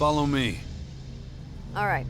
Follow me. All right.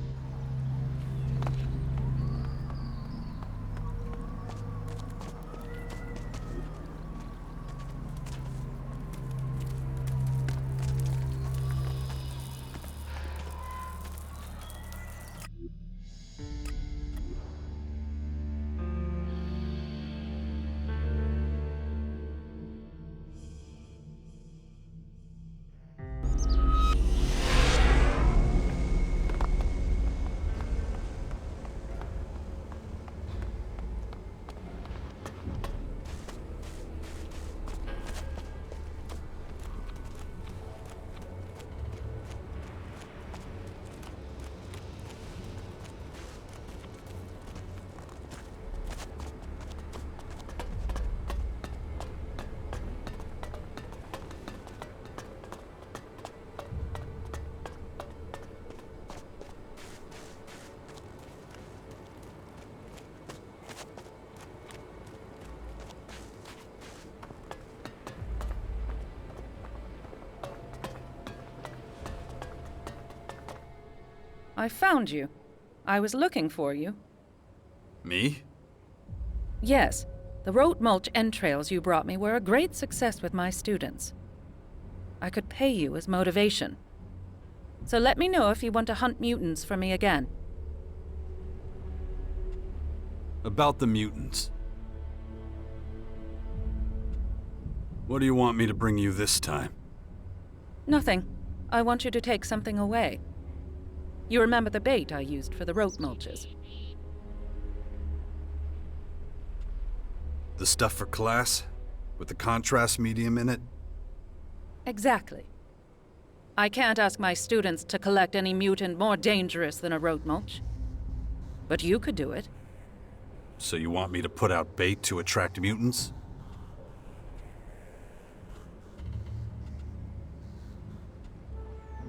I found you. I was looking for you. Me? Yes, the road mulch entrails you brought me were a great success with my students. I could pay you as motivation. So let me know if you want to hunt mutants for me again. About the mutants. What do you want me to bring you this time? Nothing. I want you to take something away. You remember the bait I used for the road mulches? The stuff for class? With the contrast medium in it? Exactly. I can't ask my students to collect any mutant more dangerous than a road mulch. But you could do it. So you want me to put out bait to attract mutants?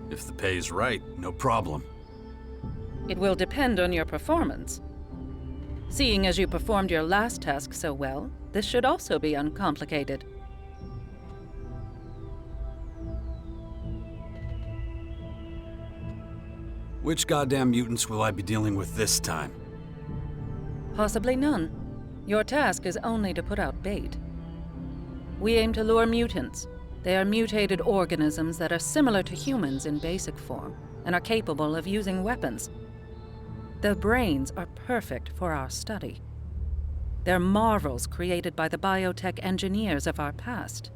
If the pay's right, no problem. It will depend on your performance. Seeing as you performed your last task so well, this should also be uncomplicated. Which goddamn mutants will I be dealing with this time? Possibly none. Your task is only to put out bait. We aim to lure mutants. They are mutated organisms that are similar to humans in basic form and are capable of using weapons. Their brains are perfect for our study. They're marvels created by the biotech engineers of our past.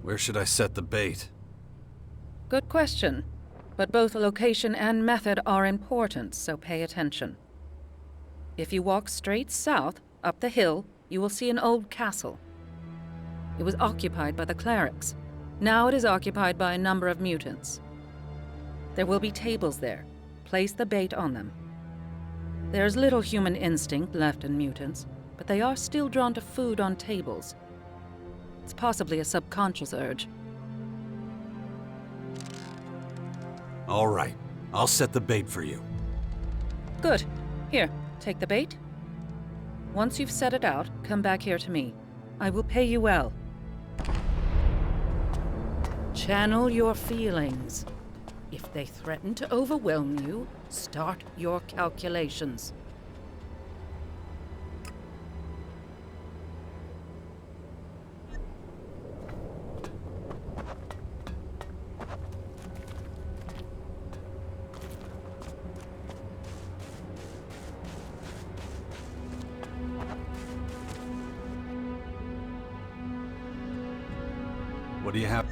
Where should I set the bait? Good question. But both location and method are important, so pay attention. If you walk straight south, up the hill, you will see an old castle. It was occupied by the clerics. Now it is occupied by a number of mutants. There will be tables there. Place the bait on them. There's little human instinct left in mutants, but they are still drawn to food on tables. It's possibly a subconscious urge. All right, I'll set the bait for you. Good. Here, take the bait. Once you've set it out, come back here to me. I will pay you well. Channel your feelings. If they threaten to overwhelm you, start your calculations. What do you have?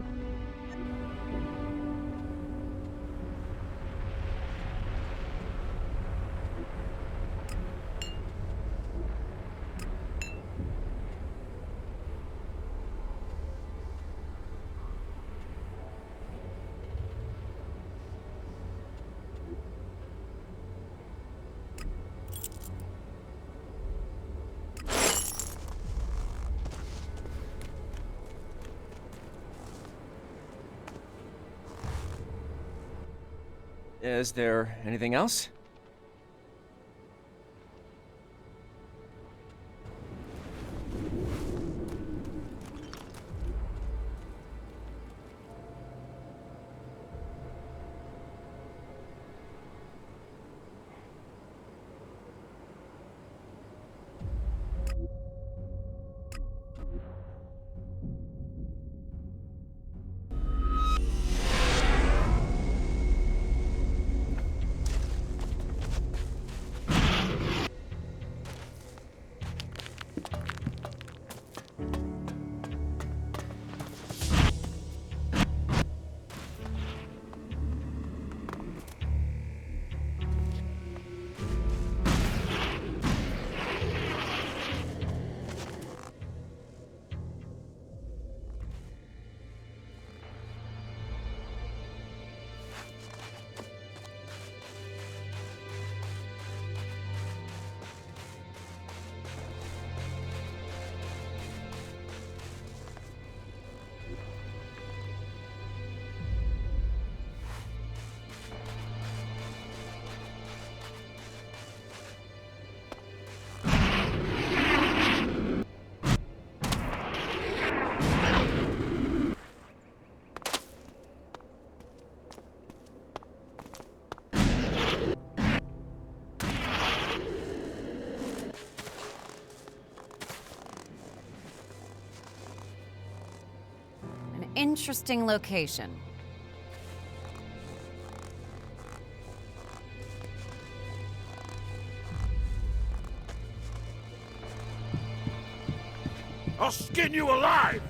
Is there anything else? Interesting location. I'll skin you alive!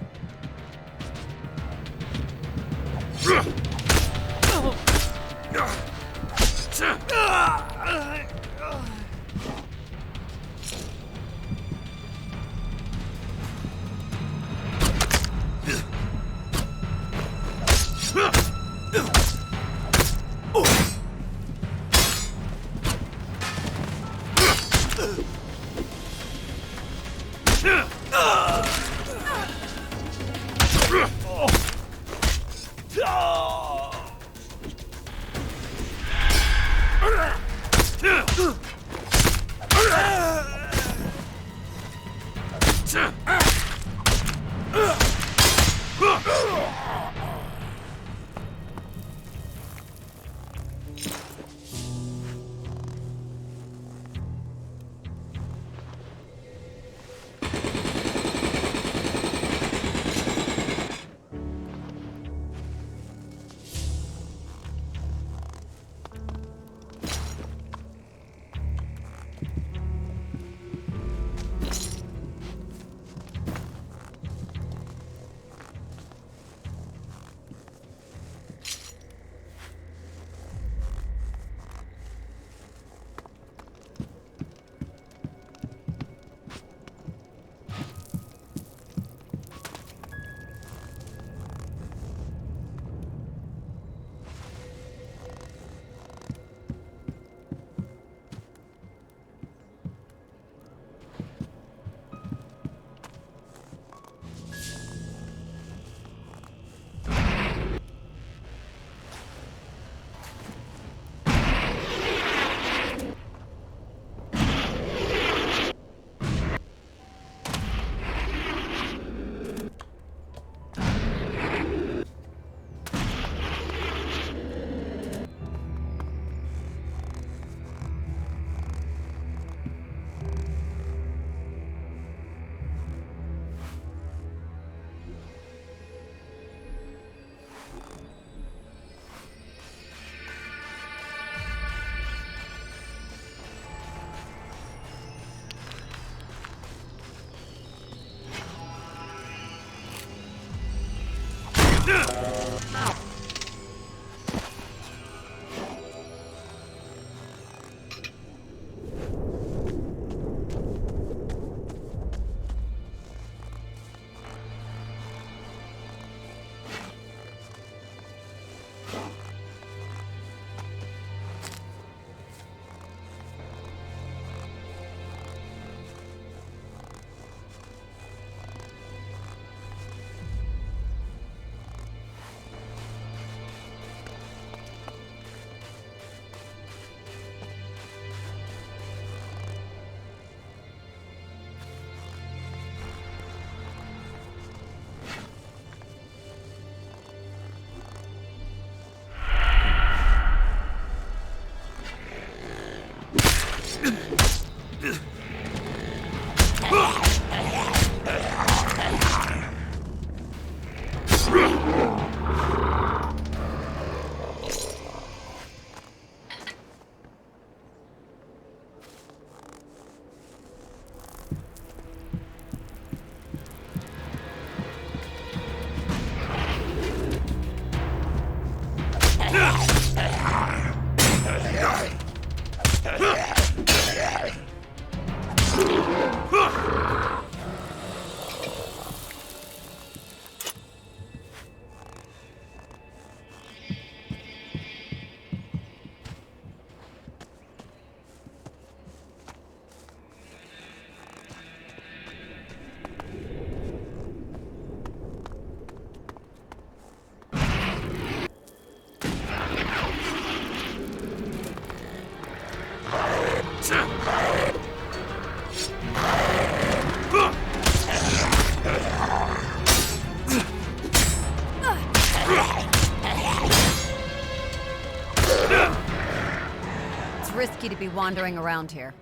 Risky to be wandering around here.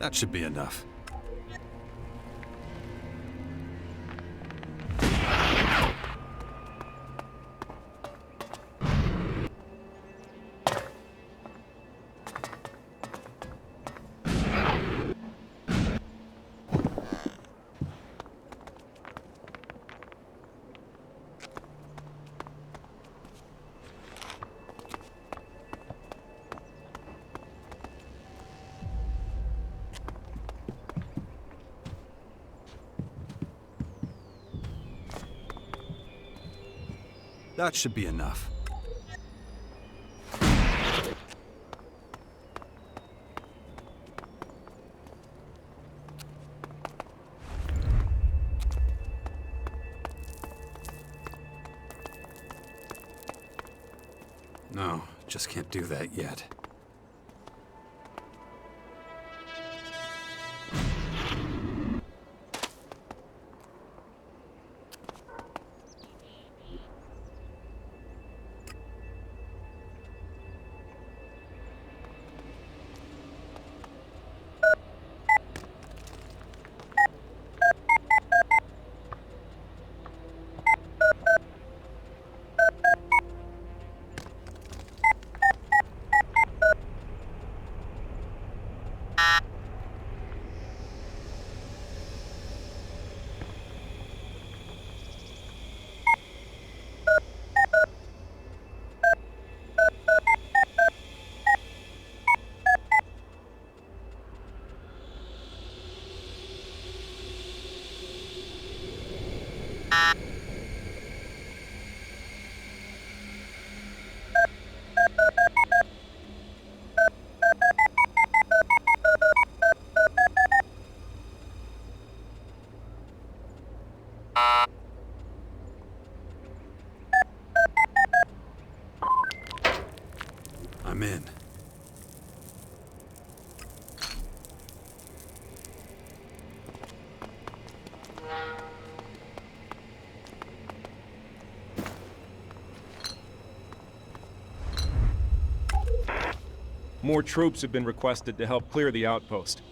That should be enough. That should be enough. No, just can't do that yet. I'm in. More troops have been requested to help clear the outpost.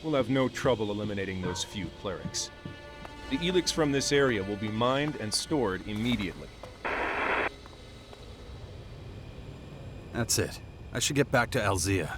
We'll have no trouble eliminating those few clerics. The ELEX from this area will be mined and stored immediately. That's it. I should get back to Alzea.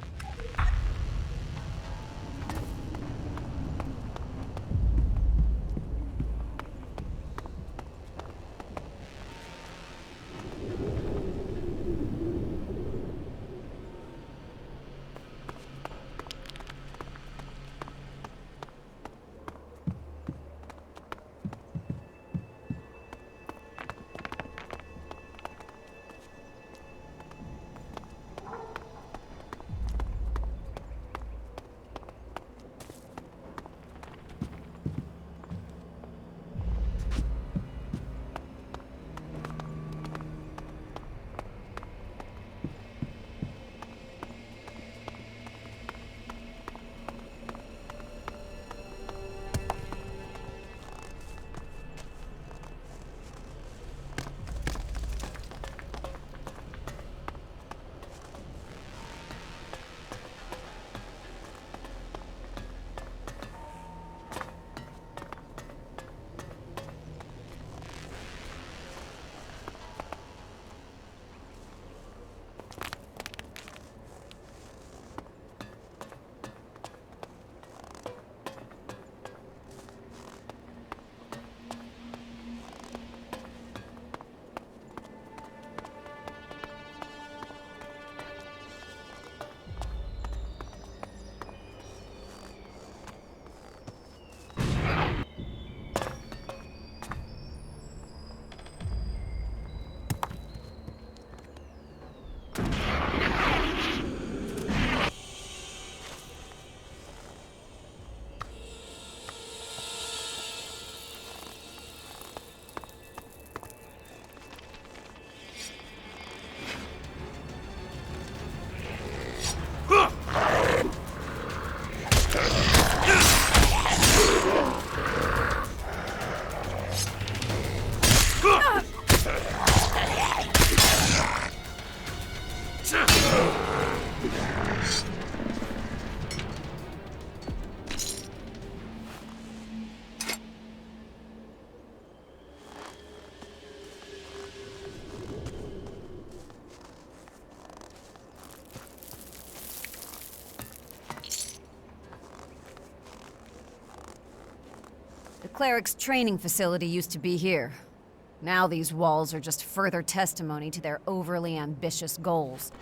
Cleric's training facility used to be here. Now these walls are just further testimony to their overly ambitious goals.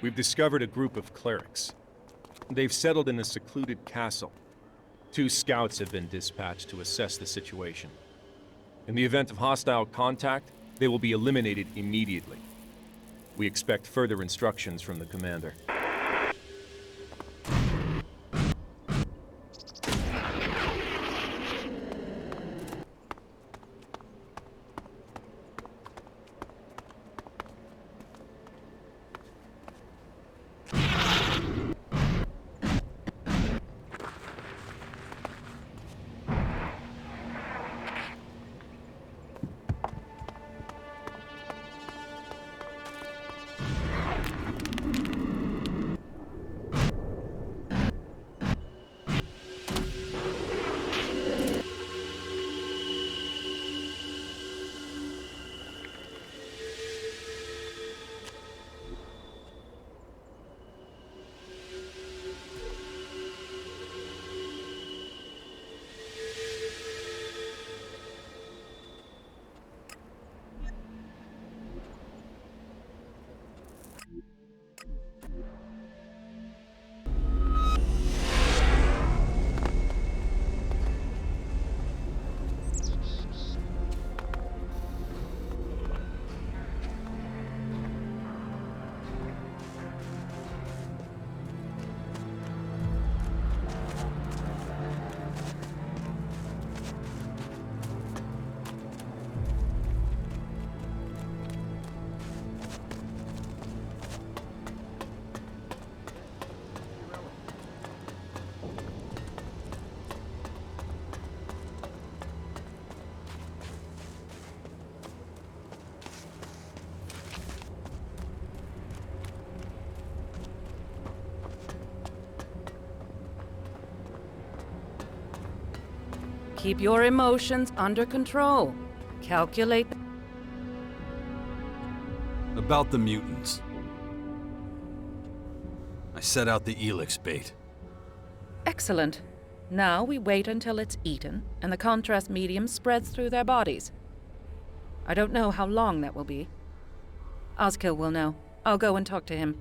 We've discovered a group of clerics. They've settled in a secluded castle. 2 scouts have been dispatched to assess the situation. In the event of hostile contact, they will be eliminated immediately. We expect further instructions from the commander. Keep your emotions under control. Calculate. About the mutants. I set out the ELEX bait. Excellent. Now we wait until it's eaten, and the contrast medium spreads through their bodies. I don't know how long that will be. Ozkill will know. I'll go and talk to him.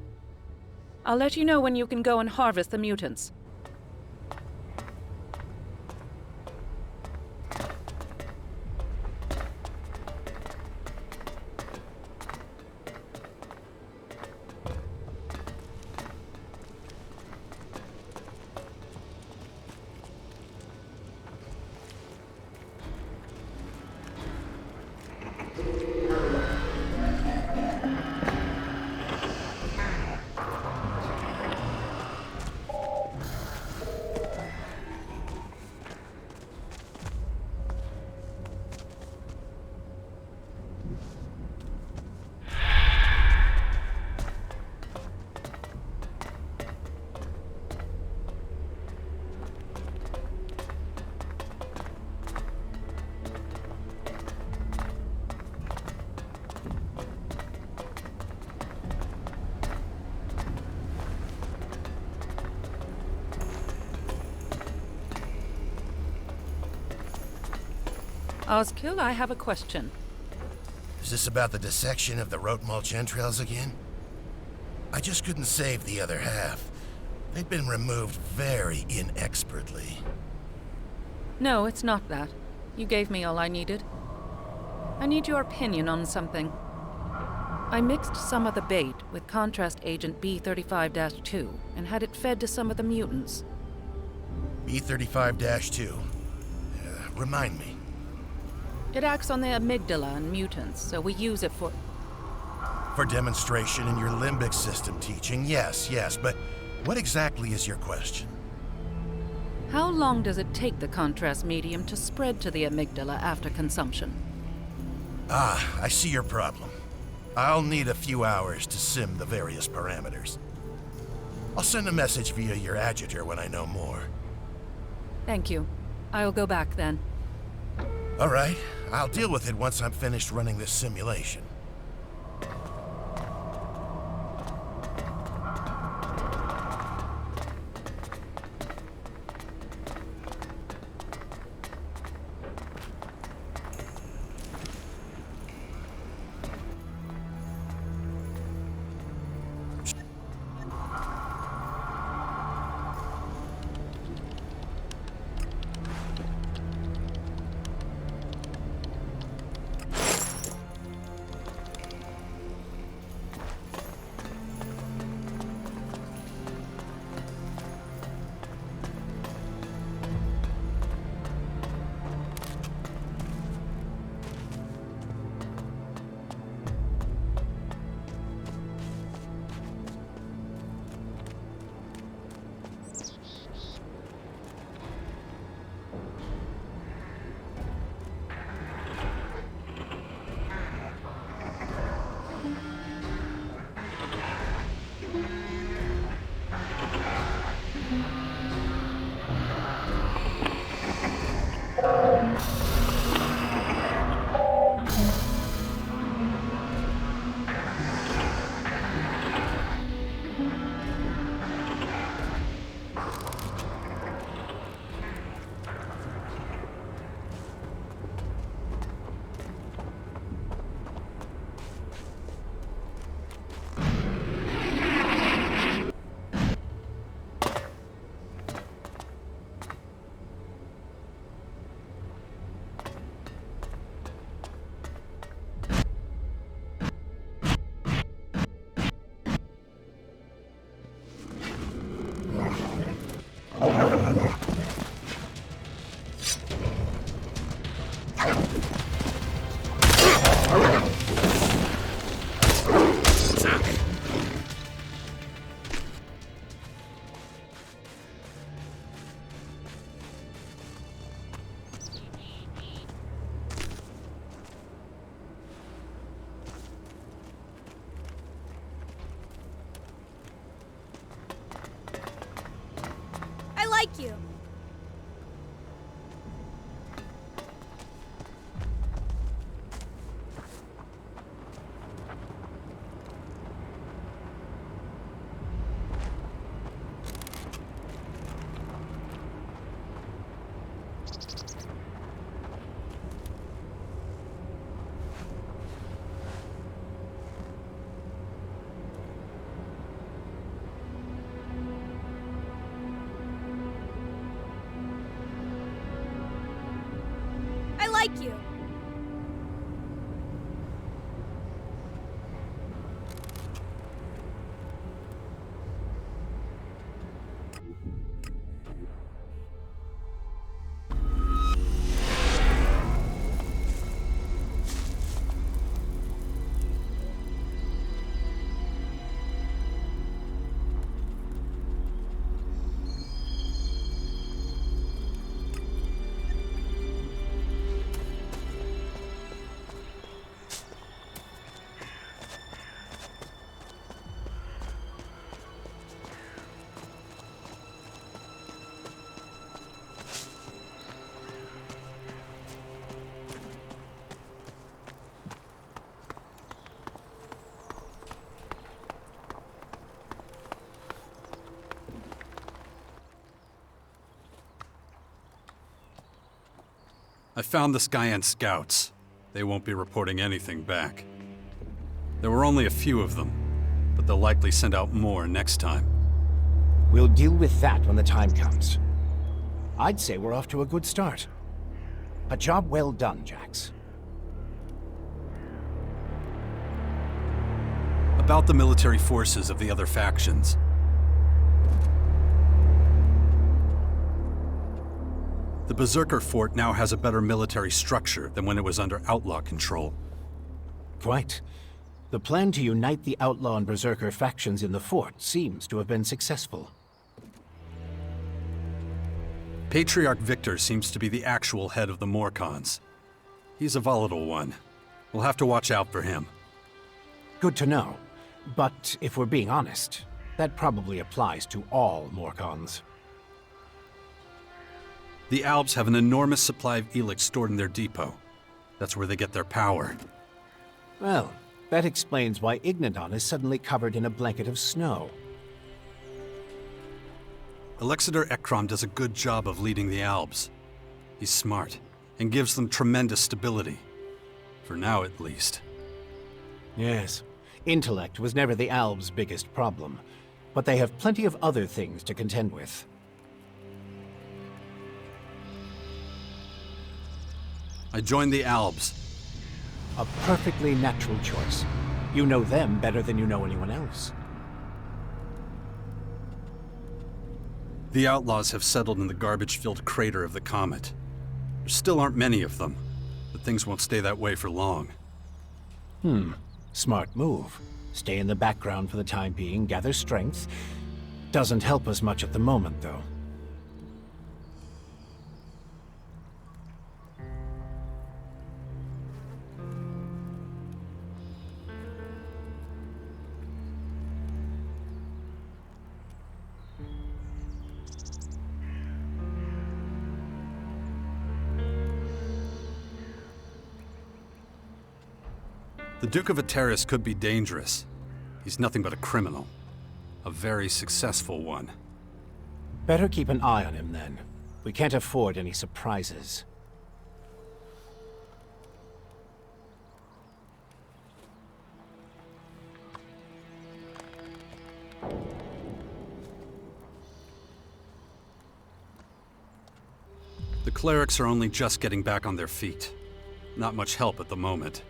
I'll let you know when you can go and harvest the mutants. Ozkill, I have a question. Is this about the dissection of the rote mulch entrails again? I just couldn't save the other half. They'd been removed very inexpertly. No, it's not that. You gave me all I needed. I need your opinion on something. I mixed some of the bait with contrast agent B35-2 and had it fed to some of the mutants. B35-2. Remind me. It acts on the amygdala in mutants, so we use it for... For demonstration in your limbic system teaching, yes, but what exactly is your question? How long does it take the contrast medium to spread to the amygdala after consumption? Ah, I see your problem. I'll need a few hours to sim the various parameters. I'll send a message via your adjutor when I know more. Thank you. I'll go back then. All right, I'll deal with it once I'm finished running this simulation. I like you. I found the Skyan scouts. They won't be reporting anything back. There were only a few of them, but they'll likely send out more next time. We'll deal with that when the time comes. I'd say we're off to a good start. A job well done, Jax. About the military forces of the other factions. The Berserker Fort now has a better military structure than when it was under Outlaw control. Quite. The plan to unite the Outlaw and Berserker factions in the fort seems to have been successful. Patriarch Victor seems to be the actual head of the Morcons. He's a volatile one. We'll have to watch out for him. Good to know. But if we're being honest, that probably applies to all Morcons. The Albs have an enormous supply of ELEX stored in their depot. That's where they get their power. Well, that explains why Ignadon is suddenly covered in a blanket of snow. Alexander Ekrom does a good job of leading the Albs. He's smart, and gives them tremendous stability. For now, at least. Yes. Intellect was never the Albs' biggest problem, but they have plenty of other things to contend with. I joined the Albs. A perfectly natural choice. You know them better than you know anyone else. The Outlaws have settled in the garbage-filled crater of the comet. There still aren't many of them, but things won't stay that way for long. Smart move. Stay in the background for the time being, gather strength. Doesn't help us much at the moment, though. The Duke of Ateris could be dangerous. He's nothing but a criminal. A very successful one. Better keep an eye on him, then. We can't afford any surprises. The clerics are only just getting back on their feet. Not much help at the moment.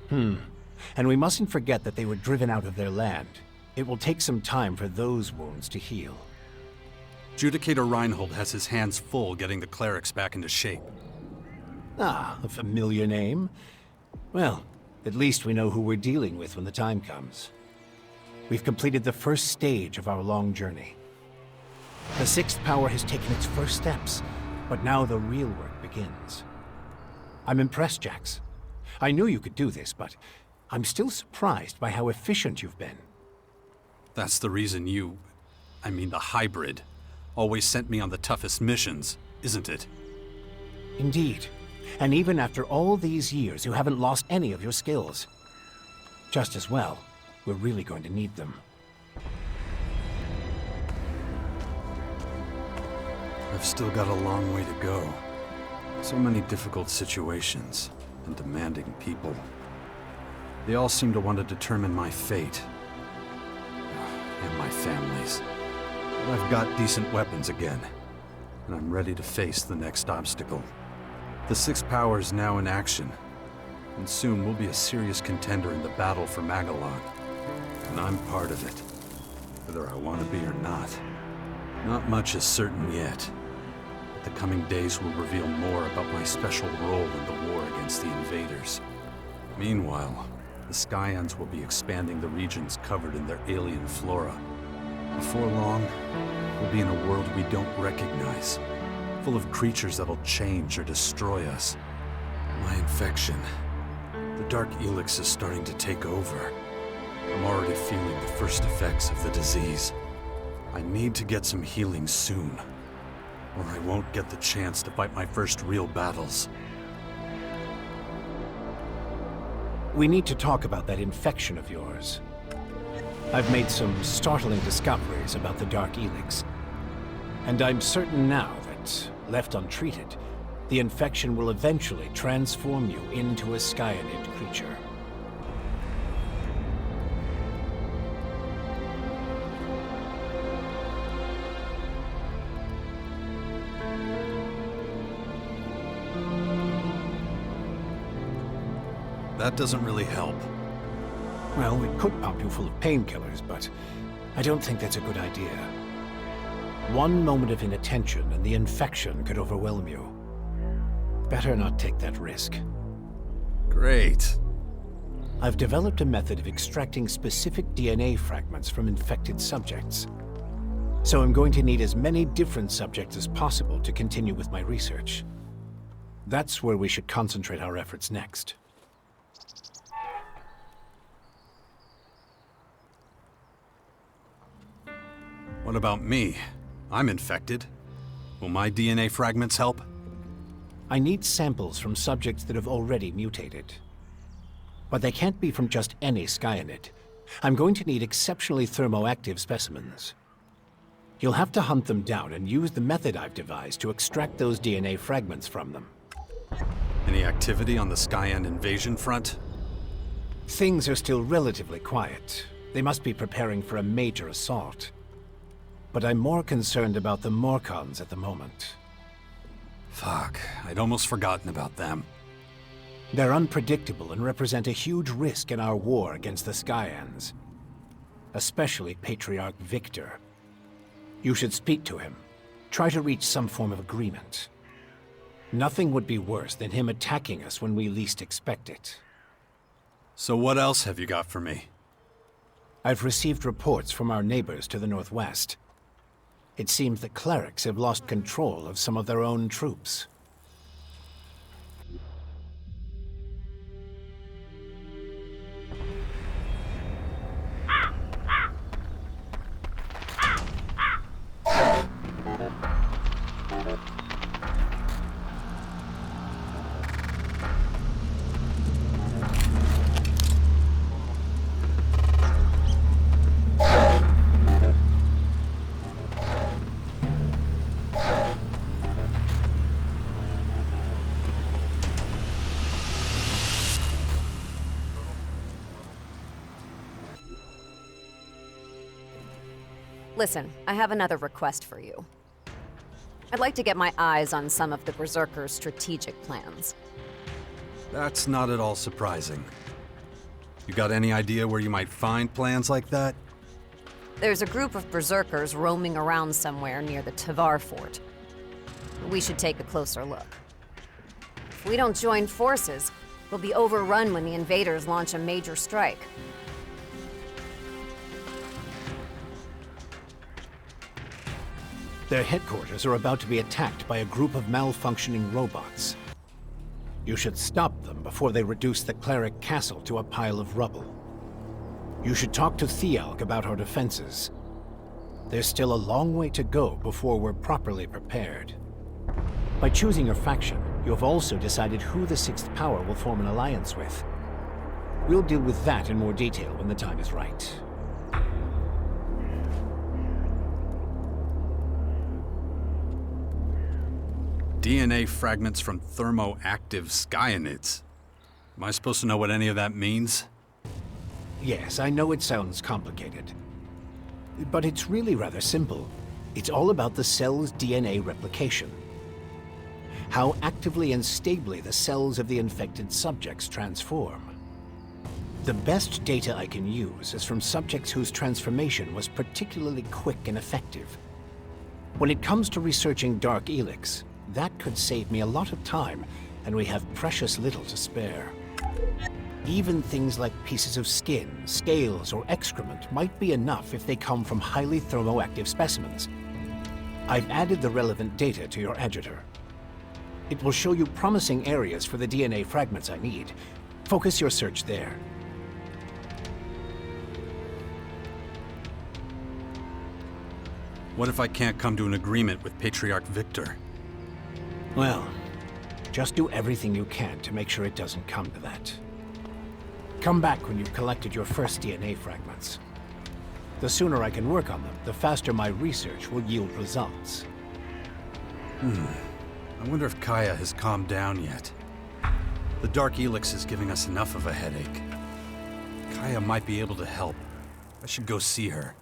And we mustn't forget that they were driven out of their land. It will take some time for those wounds to heal. Judicator Reinhold has his hands full getting the clerics back into shape. Ah, a familiar name. Well, at least we know who we're dealing with when the time comes. We've completed the first stage of our long journey. The Sixth Power has taken its first steps, but now the real work begins. I'm impressed, Jax. I knew you could do this, but I'm still surprised by how efficient you've been. That's the reason the hybrid, always sent me on the toughest missions, isn't it? Indeed. And even after all these years, you haven't lost any of your skills. Just as well, we're really going to need them. I've still got a long way to go. So many difficult situations and demanding people. They all seem to want to determine my fate. And my family's. But I've got decent weapons again, and I'm ready to face the next obstacle. The Sixth Power is now in action, and soon we'll be a serious contender in the battle for Magellan. And I'm part of it, whether I want to be or not. Not much is certain yet. The coming days will reveal more about my special role in the war against the invaders. Meanwhile, the Skyans will be expanding the regions covered in their alien flora. Before long, we'll be in a world we don't recognize, full of creatures that'll change or destroy us. My infection. The Dark ELEX is starting to take over. I'm already feeling the first effects of the disease. I need to get some healing soon, or I won't get the chance to fight my first real battles. We need to talk about that infection of yours. I've made some startling discoveries about the Dark ELEX. And I'm certain now that, left untreated, The infection will eventually transform you into a Skyanid creature. That doesn't really help. Well, it could pump you full of painkillers, but I don't think that's a good idea. One moment of inattention and the infection could overwhelm you. Better not take that risk. Great. I've developed a method of extracting specific DNA fragments from infected subjects. So I'm going to need as many different subjects as possible to continue with my research. That's where we should concentrate our efforts next. What about me? I'm infected. Will my DNA fragments help? I need samples from subjects that have already mutated. But they can't be from just any Skyanid. I'm going to need exceptionally thermoactive specimens. You'll have to hunt them down and use the method I've devised to extract those DNA fragments from them. Any activity on the Skyan invasion front? Things are still relatively quiet. They must be preparing for a major assault. But I'm more concerned about the Morcons at the moment. Fuck, I'd almost forgotten about them. They're unpredictable and represent a huge risk in our war against the Skyans. Especially Patriarch Victor. You should speak to him. Try to reach some form of agreement. Nothing would be worse than him attacking us when we least expect it. So what else have you got for me? I've received reports from our neighbors to the northwest. It seems that clerics have lost control of some of their own troops. Listen, I have another request for you. I'd like to get my eyes on some of the Berserkers' strategic plans. That's not at all surprising. You got any idea where you might find plans like that? There's a group of Berserkers roaming around somewhere near the Tavar fort. We should take a closer look. If we don't join forces, we'll be overrun when the invaders launch a major strike. Their headquarters are about to be attacked by a group of malfunctioning robots. You should stop them before they reduce the cleric castle to a pile of rubble. You should talk to Thialk about our defenses. There's still a long way to go before we're properly prepared. By choosing your faction, you have also decided who the Sixth Power will form an alliance with. We'll deal with that in more detail when the time is right. DNA fragments from thermoactive Skyanids. Am I supposed to know what any of that means? Yes, I know it sounds complicated. But it's really rather simple. It's all about the cell's DNA replication. How actively and stably the cells of the infected subjects transform. The best data I can use is from subjects whose transformation was particularly quick and effective. When it comes to researching Dark ELEX, that could save me a lot of time, and we have precious little to spare. Even things like pieces of skin, scales, or excrement might be enough if they come from highly thermoactive specimens. I've added the relevant data to your adjutor. It will show you promising areas for the DNA fragments I need. Focus your search there. What if I can't come to an agreement with Patriarch Victor? Well, just do everything you can to make sure it doesn't come to that. Come back when you've collected your first DNA fragments. The sooner I can work on them, the faster my research will yield results. I wonder if Kaya has calmed down yet. The Dark ELEX is giving us enough of a headache. Kaya might be able to help. I should go see her.